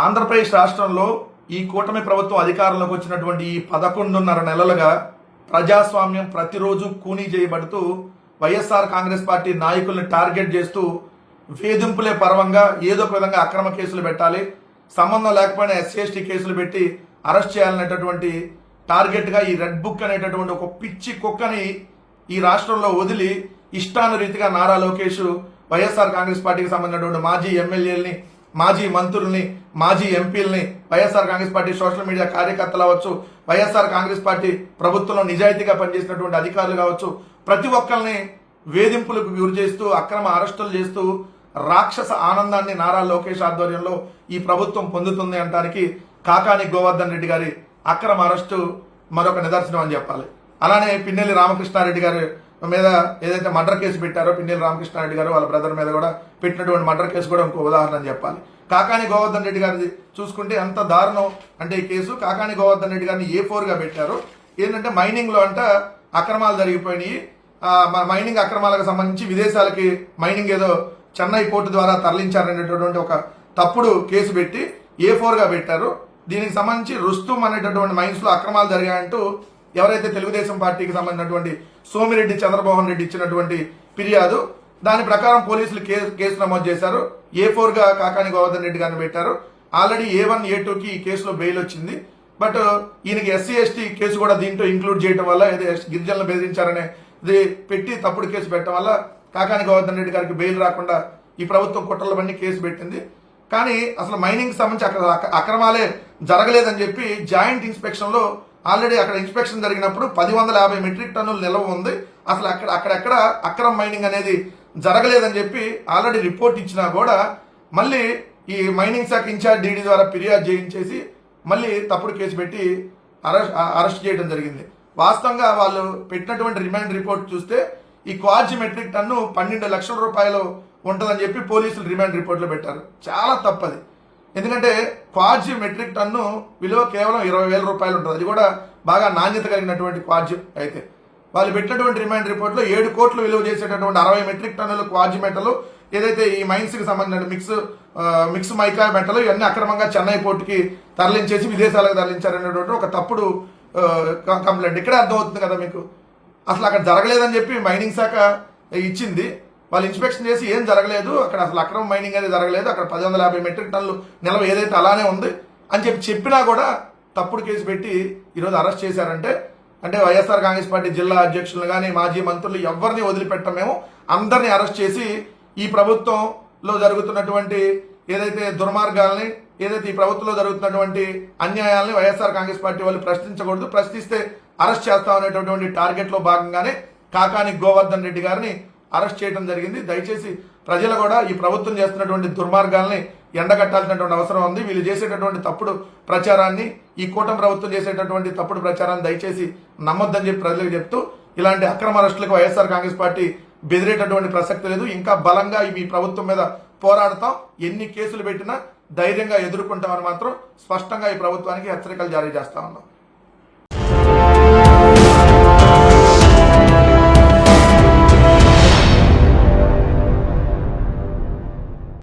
ఆంధ్రప్రదేశ్ రాష్ట్రంలో ఈ కూటమి ప్రభుత్వం అధికారంలోకి వచ్చినటువంటి ఈ 11.5 నెలలుగా ప్రజాస్వామ్యం ప్రతిరోజు కూనీ చేయబడుతూ వైఎస్ఆర్ కాంగ్రెస్ పార్టీ నాయకుల్ని టార్గెట్ చేస్తూ వేధింపులే పర్వంగా ఏదో ఒక విధంగా అక్రమ కేసులు పెట్టాలి, సంబంధం లేకపోయినా ఎస్సీ ఎస్టీ కేసులు పెట్టి అరెస్ట్ చేయాలనేటటువంటి టార్గెట్గా ఈ రెడ్ బుక్ అనేటటువంటి ఒక పిచ్చి కుక్కని ఈ రాష్ట్రంలో వదిలి ఇష్టానురీతిగా నారా లోకేష్ వైఎస్ఆర్ కాంగ్రెస్ పార్టీకి సంబంధించినటువంటి మాజీ ఎమ్మెల్యేలని, మాజీ మంత్రుల్ని, మాజీ ఎంపీలని, YSR Congress party social media కార్యకర్తలు అవ్వచ్చు, వైఎస్ఆర్ కాంగ్రెస్ పార్టీ ప్రభుత్వంలో నిజాయితీగా పనిచేసినటువంటి అధికారులు కావచ్చు, ప్రతి ఒక్కరిని వేధింపులకు గురి చేస్తూ అక్రమ అరెస్టులు చేస్తూ రాక్షస ఆనందాన్ని నారా లోకేష్ ఆధ్వర్యంలో ఈ ప్రభుత్వం పొందుతుంది అనడానికి కాకాని గోవర్ధన్ రెడ్డి గారి అక్రమ అరెస్టు మరొక నిదర్శనం అని చెప్పాలి. అలానే పిన్నెల్లి రామకృష్ణారెడ్డి గారి మీద ఏదైతే మర్డర్ కేసు పెట్టారో, పిన్నెల్లి రామకృష్ణారెడ్డి గారు వాళ్ళ బ్రదర్ మీద కూడా పెట్టినటువంటి మర్డర్ కేసు కూడా ఇంకో ఉదాహరణ అని చెప్పాలి. కాకాని గోవర్ధన్ రెడ్డి గారిది చూసుకుంటే ఎంత దారుణం అంటే ఈ కేసు కాకాని గోవర్ధన్ రెడ్డి గారిని A4గా పెట్టారు. ఏంటంటే మైనింగ్లో అంట అక్రమాలు జరిగిపోయినాయి, మైనింగ్ అక్రమాలకు సంబంధించి విదేశాలకి మైనింగ్ ఏదో చెన్నై పోర్టు ద్వారా తరలించారనేటటువంటి ఒక తప్పుడు కేసు పెట్టి A4గా పెట్టారు. దీనికి సంబంధించి రుస్తుం అనేటటువంటి మైన్స్ లో అక్రమాలు జరిగాయంటూ ఎవరైతే తెలుగుదేశం పార్టీకి సంబంధించినటువంటి సోమిరెడ్డి చంద్రమోహన్ రెడ్డి ఇచ్చినటువంటి ఫిర్యాదు, దాని ప్రకారం పోలీసులు కేసు నమోదు చేశారు. A4గా కాకాని గోవర్ధన్ రెడ్డి గారిని పెట్టారు. ఆల్రెడీ A1 A2కి ఈ కేసులో బెయిల్ వచ్చింది. బట్ ఈయనకి ఎస్సీ ఎస్టీ కేసు కూడా దీంట్లో ఇంక్లూడ్ చేయడం వల్ల, గిరిజనులు బెదిరించారనే ఇది పెట్టి తప్పుడు కేసు పెట్టడం వల్ల కాకాని గోవర్ధన్ రెడ్డి గారికి బెయిల్ రాకుండా ఈ ప్రభుత్వం కుట్రలవన్నీ కేసు పెట్టింది. కానీ అసలు మైనింగ్ సంబంధించి అక్కడ అక్రమాలే జరగలేదని చెప్పి జాయింట్ ఇన్స్పెక్షన్ లో ఆల్రెడీ అక్కడ ఇన్స్పెక్షన్ జరిగినప్పుడు 1050 మెట్రిక్ టన్నులు నిల్వ ఉంది, అసలు అక్కడెక్కడ అక్రమ మైనింగ్ అనేది జరగలేదని చెప్పి ఆల్రెడీ రిపోర్ట్ ఇచ్చినా కూడా మళ్ళీ ఈ మైనింగ్ శాఖ ఇన్ఛార్జ్ డీడీ ద్వారా ఫిర్యాదు చేయించేసి మళ్ళీ తప్పుడు కేసు పెట్టి అరెస్ట్ చేయడం జరిగింది. వాస్తవంగా వాళ్ళు పెట్టినటువంటి రిమాండ్ రిపోర్ట్ చూస్తే ఈ క్వార్జీ మెట్రిక్ టన్ను 12 లక్షల రూపాయలు ఉంటుందని చెప్పి పోలీసులు రిమాండ్ రిపోర్ట్లో పెట్టారు. చాలా తప్పది. ఎందుకంటే క్వార్జీ మెట్రిక్ టన్ను విలువ కేవలం 20,000 రూపాయలు ఉంటుంది, అది కూడా బాగా నాణ్యత కలిగినటువంటి క్వార్జీ. అయితే వాళ్ళు పెట్టినటువంటి రిమాండ్ రిపోర్ట్లో 7 కోట్లు విలువ చేసేటటువంటి 60 మెట్రిక్ టన్నులు క్వార్జీ మెటలు, ఏదైతే ఈ మైన్స్కి సంబంధించిన మిక్స్ మైకా మెటలు ఇవన్నీ అక్రమంగా చెన్నై పోర్టుకి తరలించేసి విదేశాలకు తరలించారనేటువంటి ఒక తప్పుడు కంప్లైంట్. ఇక్కడే అర్థమవుతుంది కదా మీకు, అసలు అక్కడ జరగలేదని చెప్పి మైనింగ్ శాఖ ఇచ్చింది. వాళ్ళు ఇన్స్పెక్షన్ చేసి ఏం జరగలేదు, అక్కడ అసలు అక్రమ మైనింగ్ అనేది జరగలేదు, అక్కడ 1050 మెట్రిక్ టన్నులు నిల్వ ఏదైతే అలానే ఉంది అని చెప్పినా కూడా తప్పుడు కేసు పెట్టి ఈరోజు అరెస్ట్ చేశారంటే, అంటే వైఎస్ఆర్ కాంగ్రెస్ పార్టీ జిల్లా అధ్యక్షులు కానీ మాజీ మంత్రులు ఎవరిని వదిలిపెట్టం, మేము అందరినీ అరెస్ట్ చేసి ఈ ప్రభుత్వంలో జరుగుతున్నటువంటి ఏదైతే దుర్మార్గాల్ని, ఏదైతే ఈ ప్రభుత్వంలో జరుగుతున్నటువంటి అన్యాయాల్ని వైఎస్ఆర్ కాంగ్రెస్ పార్టీ వాళ్ళు ప్రశ్నించకూడదు, ప్రశ్నిస్తే అరెస్ట్ చేస్తామనేటటువంటి టార్గెట్ లో భాగంగానే కాకాని గోవర్ధన్ రెడ్డి గారిని అరెస్ట్ చేయడం జరిగింది. దయచేసి ప్రజలు కూడా ఈ ప్రభుత్వం చేస్తున్నటువంటి దుర్మార్గాల్ని ఎండగట్టాల్సినటువంటి అవసరం ఉంది. వీళ్ళు చేసేటటువంటి తప్పుడు ప్రచారాన్ని, ఈ కూటమి ప్రభుత్వం చేసేటటువంటి తప్పుడు ప్రచారాన్ని దయచేసి నమ్మొద్దని చెప్పి ప్రజలకు చెప్తూ, ఇలాంటి అక్రమ అరెస్టులకు వైఎస్ఆర్ కాంగ్రెస్ పార్టీ బెదిరేటటువంటి ప్రసక్తి లేదు. ఇంకా బలంగా ఈ ప్రభుత్వం మీద పోరాడతాం, ఎన్ని కేసులు పెట్టినా ధైర్యంగా ఎదుర్కొంటామని మాత్రం స్పష్టంగా ఈ ప్రభుత్వానికి హెచ్చరికలు జారీ చేస్తా ఉన్నాం.